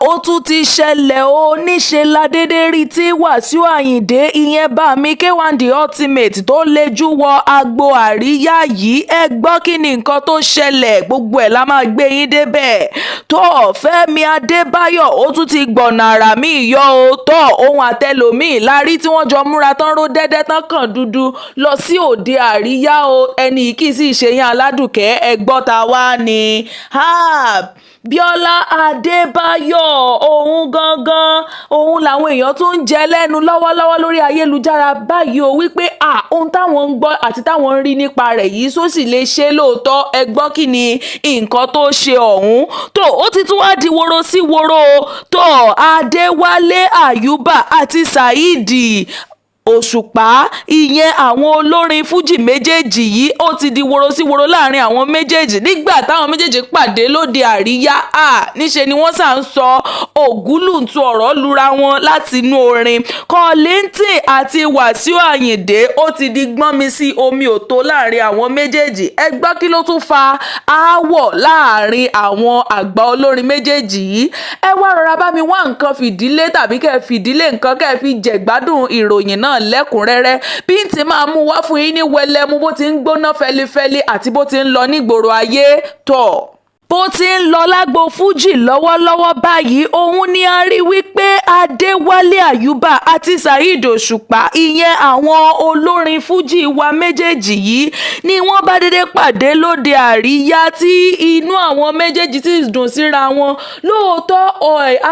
ó tún ti ṣẹlẹ̀ ó níṣe ládédé rí tí Wasiu Ayinde ìyẹn Bami K1 the ultimate tó lejú wọ agbo àríyá yìí. Ẹ gbọ́ kí ni nǹkan tó ṣẹlẹ̀, gbogbo ẹ̀ la máa gbé yín débẹ̀. tó Fẹ́mi Adebayo ó tún ti gbọ̀nà àrà míì yọ o. Ohun àtẹlòmíì la rí tí wọ́n jọ múra tán ró dẹ́dẹ́ tán kàn dúdú lọ sí òde àríyá o. ẹni kì í sì ṣe yẹn aládùkẹ́, ẹ gbọ́ ta wá ni. Biola Adebayo òun gangan òun làwọn èèyàn tó ń jẹ lẹ́nu lọ́wọ́lọ́wọ́ lórí ayélujára báyìí o, wípé ohun táwọn ń gbọ́ àti táwọn ń rí nípa rẹ̀ yìí só sì lè ṣe lóòótọ́. ẹ gbọ́ kí ni nǹkan tó ṣe ọ̀hún. Ó ti tún wá di woro sí woro o. Adéwálé Àyùbá àti Saheed Òṣùpá ìyẹn àwọn olórin fújì méjèèjì yìí ó ti di woro sí woro láàrin àwọn méjèèjì nígbà táwọn méjèèjì pàdé lóde àríyá. Níṣe ni wọ́n sà ń sọ ògúlùntún ọ̀rọ̀ lura wọn láti inú orin. Kollington àti Wasiu Ayinde ó ti di gbọ́n mi sí omi òtó láàrin àwọn méjèèjì. ẹ gbọ́ kí ló tún fa aáwọ̀ láàrin àwọn àgbà olórin méjèèjì yìí. ẹ wá rọra bá mi wá nǹkan fìdílé tàbí kẹ́ fìdílé nǹkan kẹ́ fi jẹ̀gbádùn ìròyìn náà lẹ́kùnrẹ́rẹ́ bí n ti máa mú wá fún yín ní wẹlẹ́mú bó ti ń gbóná fẹlifẹli àti bó ti ń lọ nígboro ayé. Bó ti ń lọ lágbo fújì lọ́wọ́lọ́wọ́ báyìí, òun ni a rí wípé Adéwálé Àyùbá àti Saheed Òṣùpá ìyẹn àwọn olórin fújì wa méjèèjì yìí ni wọ́n bá dédé pàdé lóde àríyá tí inú àwọn méjèèjì ti dùn síra wọn. Lóòótọ́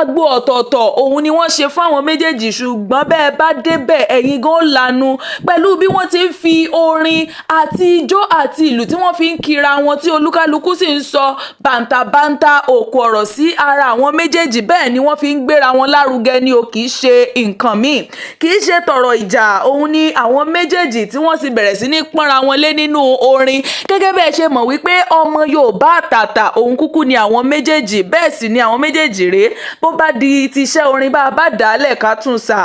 agbo ọ̀tọ̀ọ̀tọ̀ òun ni wọ́n ṣe fún àwọn méjèèjì, ṣùgbọ́n bẹ́ẹ̀ bá débẹ̀ ẹ̀yin gan lanu pẹ̀lú bí wọ́n ti ń fi orin àti ijó àti ìlù tí wọ́n fi ń kira wọn tí olúkálukú sì ń sọ bàǹtàbàǹtà òkú ọ̀rọ̀ sí ara àwọn méjèèjì. Bẹ́ẹ̀ ni wọ́n fi ń gbéra wọn lárugẹ ni o, kì í ṣe nǹkan míì, kì í ṣe tọ̀rọ̀ ìjà. òun ni àwọn méjèèjì tí wọ́n sì bẹ̀rẹ̀ sí ní pọ́nra wọn lé nínú orin. gẹ́gẹ́ bẹ́ẹ̀ ṣe mọ̀ wípé ọmọ Yorùbá àtàtà òun kúkú ni àwọn méjèèjì, bẹ́ẹ̀ sì ni àwọn méjèèjì rèé. bó bá di ti iṣẹ́ orin bá a bá dàálẹ̀ ká tún sà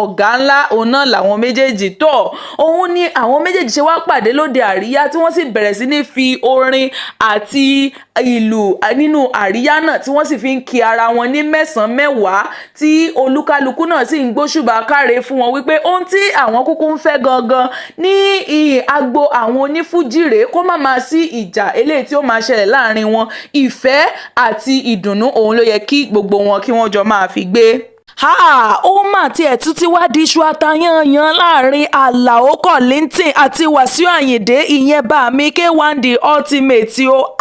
ọ̀gá ńlá òun náà làwọn méjèèjì. òun ni àwọn méjèèjì ṣe wá pàdé lóde àríyá tí wọ́n sì bẹ̀rẹ̀ sí ní fi orin àti ìlù nínú àríyá náà tí wọ́n sì fi ń kí ara wọn ní mẹ́sàn-án mẹ́wàá tí olúkálukú náà sì ń gbóṣùbà káre fún wọn wípé ohun tí àwọn kúkú ń fẹ́ gangan ní agbo àwọn onífújì rèé, kó má máa sí ìjà eléyìí tí ó máa ṣẹlẹ̀ láàrin wọn. ìfẹ́ àti ìdùnnú òun ló yẹ kí gbogbo wọn kí wọ́n jọ máa fi gbé. Ó mà tiẹ̀ tún ti wá di iṣu atayanyan láàrin Àlàó Kollington àti Wasiu Ayinde ìyẹn Bami K1 the ultimate o.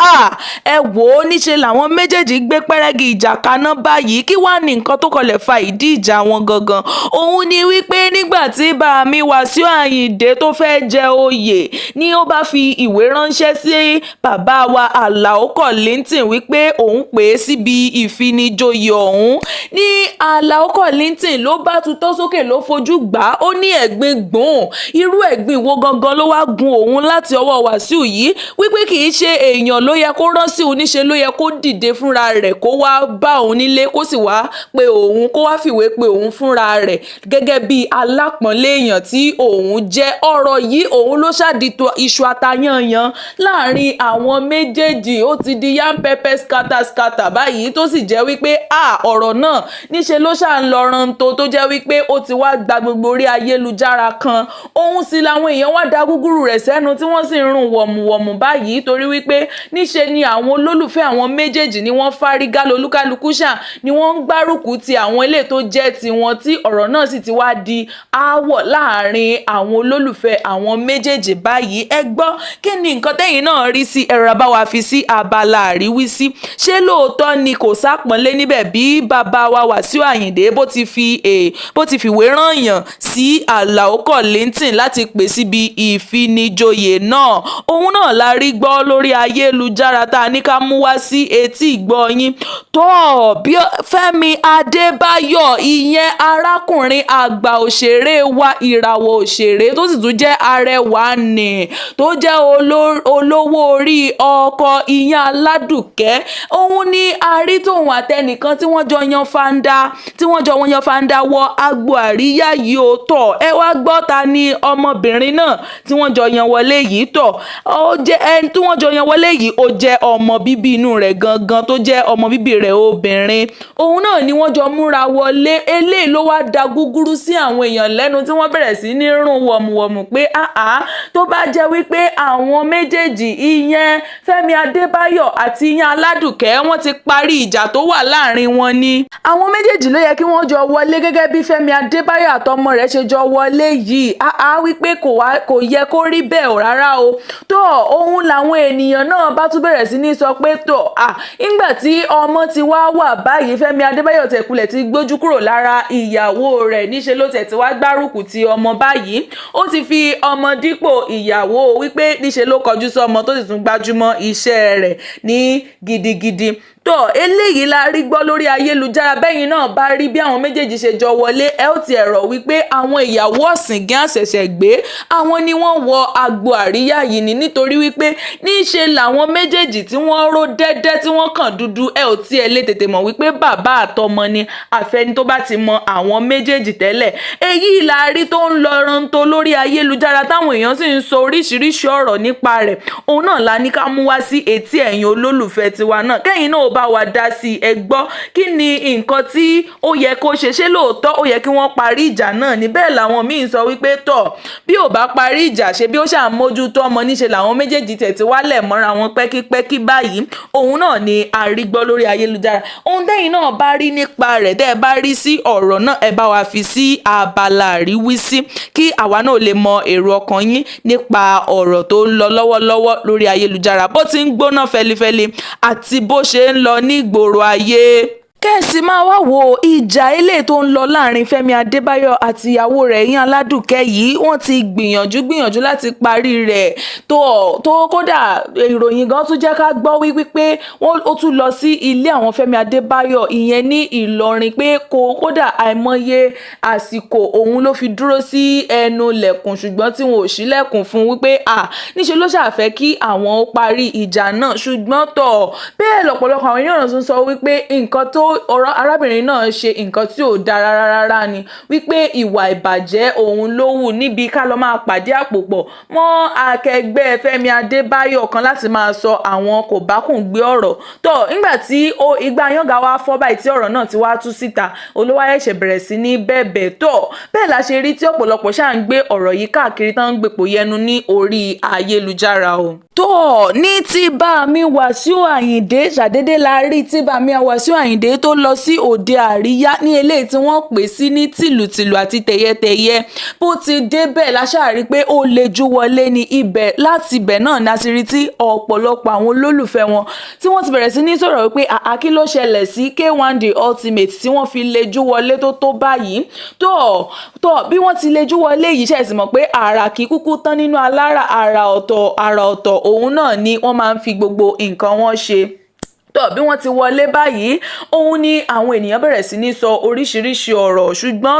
Ẹ wò ó níṣe làwọn méjèèjì gbé pẹ́rẹ́gì ìjà kaná báyìí. Kí wá ní nǹkan tó kọlẹ̀ fa ìdí ìjà wọn gangan? Òun ni wípé nígbà tí Bami Wasiu Ayinde tó fẹ́ jẹ oyè ni ó bá fi ìwé ránṣẹ́ sí bàbá wa Àlàó Kollington wípé òun pè é síbi ìfinijoyè ọ̀hún. Ní Àlàó Kollington ló bá tutọ́ sókè ló fojú gbà. ó ní ẹ̀gbin gbòòn, irú ẹ̀gbin wo gangan ló wá gun òun láti ọwọ́ Wasiu yìí, wípé kì í ṣe èèyàn ló yẹ kó rán sí òun, níṣe ló yẹ kó dìde fúnra rẹ̀ kó wá bá òun nílé, kó sì wá pe òun, kó wá fìwé pe òun fúnra rẹ̀ gẹ́gẹ́ bí alápọ̀nlé èèyàn tí òun jẹ́. ọ̀rọ̀ yìí òun ló ṣàdìtò iṣu atayanyan láàrin àwọn méjèèjì. ó ti di yam pepper scatter báyìí tó sì jẹ́ wípé ọ̀rọ̀ náà níṣe ló ń lọ́rán tó jẹ́ wípé ó ti wá gba gbogbo orí ayélujára kan. òun sì làwọn èèyàn wá da gúgúrú rẹ̀ sẹ́nu tí wọ́n sì ń rùn wọ̀mùwọ̀mù báyìí torí wípé níṣe ni àwọn olólùfẹ́ àwọn méjèèjì ni wọ́n fárígá lolúkálukú ṣá ni wọ́n ń gbárùkù ti àwọn ilé tó jẹ́ tiwọn, tí ọ̀rọ̀ náà sì ti wá di aáwọ̀ láàrin àwọn olólùfẹ́ àwọn méjèèjì báyìí. ẹ gbọ́ kí ni nǹkan tẹ́yìn náà rí sí ẹ̀rọ bá wa fi sí abala àríwísí. ṣé lóòótọ́ ni kò sápọ̀nlé níbẹ̀ bí bàbá wa Wasiu Ayinde bó ti fìwé rányàn sí Àlàó Kollington láti pè síbi ìfinijoyè náà? òun náà la rí gbọ́ lórí ayélujára tá a ní ká mú wá sí etí ìgbọ́ yín. bí Fẹ́mi Adébáyọ̀ ìyẹn arákùnrin àgbà òṣèré wa, ìràwọ̀ òṣèré tó sì tún jẹ́ arẹwà nì tó jẹ́ olówó orí ọkọ ìyẹn Aládùkẹ́. òun ni a rí tóun àtẹnìkan tí wọ́n jọ yan fanda tí wọ́n wọ́n jọ wọn yan fanda wọ agbo àríyá yìí ó tọ̀ ẹ wá gbọ́ ta ni ọmọbìnrin náà tí wọ́n jọ yan wọlé yìí tọ̀ ó jẹ́ ẹni tí wọ́n jọ yan wọlé yìí ó jẹ́ ọmọ bíbí inú rẹ̀ gangan tó jẹ́ ọmọ bíbí rẹ̀ obìnrin òun náà ni wọ́n jọ múra wọlé eléyìí ló wá da gúgúrú sí àwọn èèyàn lẹ́nu tí wọ́n bẹ̀rẹ̀ sí ní rún wọ̀mùwọ̀mù pé tó bá jẹ́ wípé àwọn méjèèjì ìyẹn Fẹ́mi Adébáyọ̀ àti ìyẹn Aládùkẹ́ wọ́n ti parí ìjà tó wà láàrin wọn ni àwọn méjèèjì ló yẹ kí wọ́n jọ wọlé gẹ́gẹ́ bí Fẹ́mi Adébáyọ̀ àtọmọ rẹ̀ ṣe jọ wọlé yìí wípé kò yẹ kó rí bẹ́ẹ̀ rárá o tó ohun làwọn ènìyàn náà bá tún bẹ̀rẹ̀ sí ní sọ pé tó nígbà tí ọmọ ti wà báyìí Fẹ́mi Adébáyọ̀ tẹ̀kulẹ̀ ti gbójú kúrò lára ìyàwó rẹ̀ níṣe ló tẹ̀ tí wá gbárùkù ti ọmọ báyìí ó ti fi ọmọ dípò ìyàwó wípé níṣe ló kọjú sí ọmọ tó sì tún gbájúmọ́ iṣẹ́ rẹ̀ ní gidigidi tó eléyìí la rí gbọ́ lórí ayélujára bẹ́yìn náà bá rí bí àwọn méjèèjì ṣe jọ wọlé ẹ ó ti ẹ̀rọ wípé àwọn ìyàwó ọ̀sìngín àṣẹ̀ṣẹ̀ gbé àwọn ni wọ́n wọ agbo àríyá yìí ni nítorí wípé níṣe làwọn méjèèjì tí wọ́n ró dẹ́dẹ́ tí wọ́n kàn dúdú ẹ ò tiẹ̀ lè tètè mọ̀ wípé bàbá àtọmọ ni àfẹni tó bá ti mọ àwọn méjèèjì tẹ́lẹ̀ èyí la rí tó ń lọ rántó lórí ayélujára táwọn èèyàn sì ń sọ oríṣiríṣi ọ̀rọ̀ nípa rẹ̀ òun náà la ní ká mú wá sí etí ẹ̀yin olólùfẹ́ tiwa náà kẹ́yìn náà bá wa dá sí ẹ gbọ́ kí ni nǹkan tí ó yẹ kó ṣe lóòótọ́ ó yẹ kí wọ́n parí ìjà náà ní bẹ́ẹ̀ làwọn míín sọ wípé tọ̀ bí ò bá parí ìjà ṣe bí ó ṣàmójútó ọmọ níṣe làwọn méjèèjì tẹ̀tí wálẹ̀ mọ́ra wọn pẹ́kípẹ́kí báyìí òun náà ni àrígbọ́ lórí ayélujára ohun tẹ́yìn náà bá rí nípa rẹ̀ tẹ́ ẹ bá rí sí ọ̀rọ̀ náà ẹ bá wa fi sí abala àríwísí kí àwa náà lè mọ èrò ọkàn yín nípa ọ̀rọ̀ tó ń lọ lọ́wọ́lọ́wọ́ lórí ayélujára bó ti ń gbóná fẹlifẹli àti bó ṣe ń lọ nígboro ayé kẹ́sì máa wá wo ìjà ilé tó ń lọ láàrin Fẹ́mi Adébáyọ̀ àti ìyàwó rẹ̀ yín Aládùkẹ́ yìí wọ́n ti gbìyànjú láti parí rẹ̀ tó kódà ìròyìn gan tún jẹ́ ká gbọ́ wípé ó tún lọ sí ilé àwọn Fẹ́mi Adébáyọ̀ ìyẹn ní Ìlọrin pé kódà àìmọye àsìkò òun ló fi dúró sí ẹnu lẹ̀kùn ṣùgbọ́n tí wọn ò ṣílẹ̀kùn fún wípé níṣe ló ṣàfẹ́ kí àwọn ó parí ìjà náà ṣùgbọ́n bẹ́ẹ̀ lọ́pọ̀lọpọ̀ àwọn èèyàn tún sọ wípé nǹkan tó ọ̀rọ̀ arábìnrin náà ṣe nǹkan tí ò dára rárá ni wípé ìwà ìbàjẹ́ òun ló wù níbi ká lọ máa pàdé àpòpọ̀ mọ́ akẹgbẹ́ Fẹ́mi Adébáyọ̀ kan láti máa sọ àwọn kò bá kùn gbé ọ̀rọ̀ nígbà tí ìgbà yànga wá fọ́ báyìí tí ọ̀rọ̀ náà ti wá tú síta olówó ẹ̀ṣẹ̀ bẹ̀rẹ̀ sí ní bẹ̀bẹ̀ bẹ́ẹ̀ la ṣe rí tí ọ̀pọ̀lọpọ̀ ṣáà ń gbé ọ̀rọ̀ yìí káàkiri tán ń gbèpò yẹnu ní orí ayélujára ní tí bá mi Wasiu Ayinde ṣàdédé la rí tí bá mi Wasiu Ayinde tó lọ sí òde àríyá ní eléyìí tí wọ́n pè sí ní tìlùtìlù àti tẹ̀yẹtẹ̀yẹ bó ti débẹ̀ láṣàárí pé ó lejú wọlé ní ibẹ̀ láti ibẹ̀ náà ní àṣírí tí ọ̀pọ̀lọpọ̀ àwọn olólùfẹ́ wọn tí wọ́n ti bẹ̀rẹ̀ sí ní sọ̀rọ̀ wípé kí ló ṣẹlẹ̀ sí K1 The Ultimate tí wọ́n fi lejú wọlé tó báyìí bí wọ́n ti lejú wọlé yìí ṣe sì mọ̀ pé àrà kì í kúkú tán nínú alára àrà ọ̀tọ̀ òun náà ni wọ́n máa ń fi gbogbo nǹkan wọn ṣe bí wọ́n ti wọlé báyìí òun ni àwọn ènìyàn bẹ̀rẹ̀ sí ní sọ oríṣiríṣi ọ̀rọ̀ ṣùgbọ́n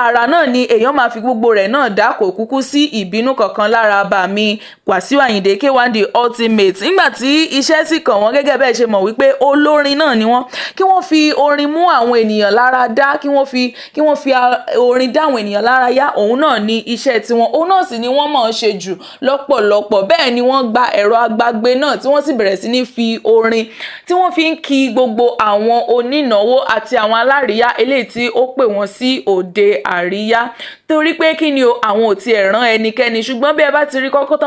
àrà náà ni èèyàn máa fi gbogbo rẹ̀ náà dá kò kúkú sí ìbínú kankan lára bá mi Wasiu Ayinde K1 The Ultimate nígbà tí iṣẹ́ sì kàn wọ́n gẹ́gẹ́ bẹ́ẹ̀ ṣe mọ̀ wípé olórin náà ni wọ́n kí wọ́n fi orin mú àwọn ènìyàn lára dá kí wọ́n fi orin dá àwọn ènìyàn lára yá òun náà ni iṣẹ́ tiwọn òun náà sì ni wọ́n mọ̀ ọ́n ṣe jù lọ́pọ̀lọpọ̀ bẹ́ẹ̀ ni wọ́n gba ẹ̀rọ agbágbé náà tí wọ́n sì bẹ̀rẹ̀ sí ní fi orin tí wọ́n fi ń kí gbogbo àwọn onínáwó àti àwọn aláríyá eléyìí tí ó pè wọ́n sí òde àríyá torí pé kí ni àwọn ò tiẹ̀ rán ẹnikẹ́ni ṣùgbọ́n bí ẹ bá ti rí kọ́kọ́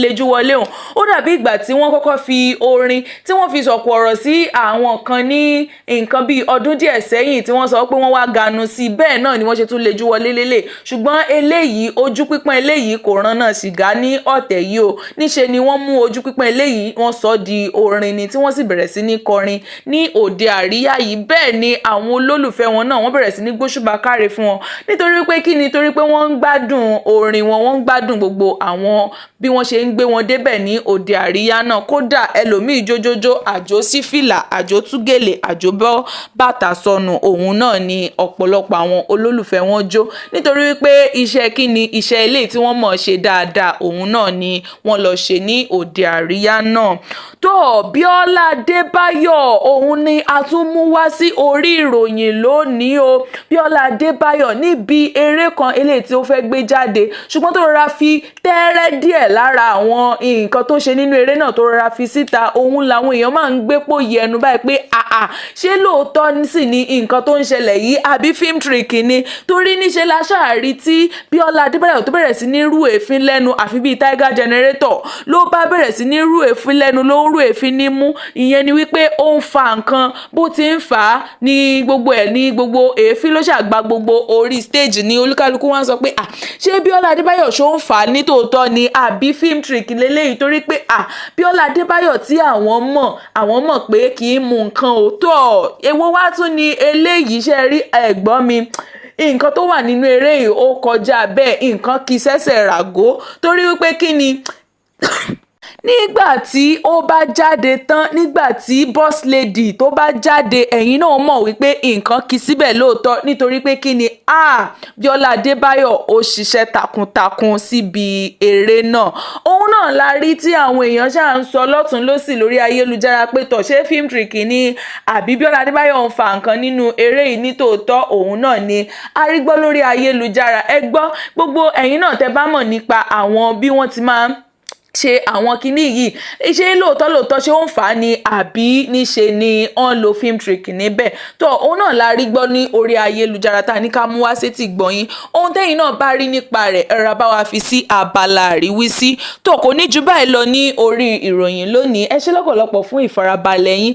lejú wọlé òun ó dàbí ìgbà tí wọ́n kọ́kọ́ fi orin tí wọ́n fi sọ̀kò ọ̀rọ̀ sí àwọn kan ní nǹkan bíi ọdún díẹ̀ sẹ́yìn tí wọ́n sọ pé wọ́n wá ganu sí bẹ́ẹ̀ náà ni wọ́n ṣe tún lejú wọlé lélẹ̀ ṣùgbọ́n eléyìí ojú pípọ́n eléyìí kò rán náà sìgá ní ọ̀tẹ̀ yìí o níṣe ni wọ́n mú ojú pípọ́n eléyìí wọ́n sọ di orin ni tí wọ́n sì bẹ̀rẹ̀ sí ní kọrin ní òde àríyá yìí bẹ́ẹ̀ ni àwọn olólùfẹ́ wọn náà wọ́n bẹ̀rẹ̀ sí ní gbóṣùbà káre fún wọn nítorí pé kí ni torí pé wọ́n ń gbádùn orin wọn wọ́n ń gbádùn gbogbo àwọn bí wọ́n ṣe ń gbé wọn débẹ̀ ní òde àríyá náà kódà ẹlòmíì jójójó àjò sí fìlà àjò túgèlè àjò bọ́ bàtà sọnù òun náà ni ọ̀pọ̀lọpọ̀ àwọn olólùfẹ́ wọn jó nítorí wípé iṣẹ́ kí ni iṣẹ́ ilé tí wọ́n mọ̀ ṣe dáadáa òun náà ni wọ́n lọ ṣe ní òde àríyá náà bí Biola Adebayo òun ni a tún mú wá sí orí ìròyìn lónìí o. Biola Adebayo níbi eré kan eléyìí tí ó fẹ́ gbé jáde ṣùgbọ́n tó rọra fi tẹ́rẹ́ díẹ̀ lára àwọn nǹkan tó ṣe nínú eré náà tó rọra fi síta, òun làwọn èèyàn máa ń gbé pòyì ẹnu báyìí pé ṣé lóòótọ́ sì ni nǹkan tó ń ṣẹlẹ̀ yìí àbí film trick ni, torí níṣe la ṣáàrí tí Biola Adebayo tó bẹ̀rẹ̀ sí ní rú èéfín lẹ́nu àfi bíi tiger generator ló bá bẹ̀rẹ̀ sí ní rú èéfín lẹ́nu ló ń rú èéfín nímú. Ìyẹn ni wípé ó ń fa nǹkan, bó ti ń fà á ní gbogbo ẹ̀ ní gbogbo èéfín ló ṣàgbà gbogbo orí stage ní olúkálukú wọn sọ pé ṣé Biola Adebayo ṣó ń fà á ní tòótọ́ ni àbí film trick lélẹ́yìí, torí pé Biola Adebayo tí àwọn mọ̀ pé kì í mu nǹkan òótọ́. Èwo wá tún ni eléyìí, ṣe rí ẹ̀gbọ́n mi, nǹkan tó wà nínú eré yìí ó kọjá bẹ́ẹ̀, nǹkan kì í ṣẹ̀ṣẹ̀ ràgó, torí wípé kí ni nígbà tí ó bá jáde tán, nígbà tí boss lady tó bá jáde, ẹ̀yin náà mọ̀ wípé nǹkan kì í síbẹ̀ lóòótọ́, nítorí pé kí ni Biola Adebayo ó ṣiṣẹ́ takuntakun síbi eré náà. Òun náà la rí tí àwọn èèyàn ṣáà ń sọ lọ́tún lósì lórí ayélujára pé ṣé film trick ni àbí Biola Adebayo ń fa nǹkan nínú eré yìí ní tòótọ́. Òun náà ni a rí gbọ́ lórí ayélujára. Ẹ gbọ́, gbogbo ẹ̀yin náà tẹ́ bá mọ̀ nípa àwọn bí wọ́n ti máa ń ṣe àwọn kinní yìí, ṣé lóòótọ́ ṣé ó ń fà á ni àbí níṣe ni wọ́n lo film trick níbẹ̀. tó òun náà la rí gbọ́ ní orí ayélujára tá a ní ká mú wá sétí gbọ̀nyìn. Ohun tẹ́yin náà bá rí nípa rẹ̀ ẹ̀rọ bá wa fi sí abala àríwísí. tó kò ní ju báyìí lọ ní orí ìròyìn lónìí. Ẹ ṣé lọ́pọ̀lọpọ̀ fún ìfarabalẹ̀ yín.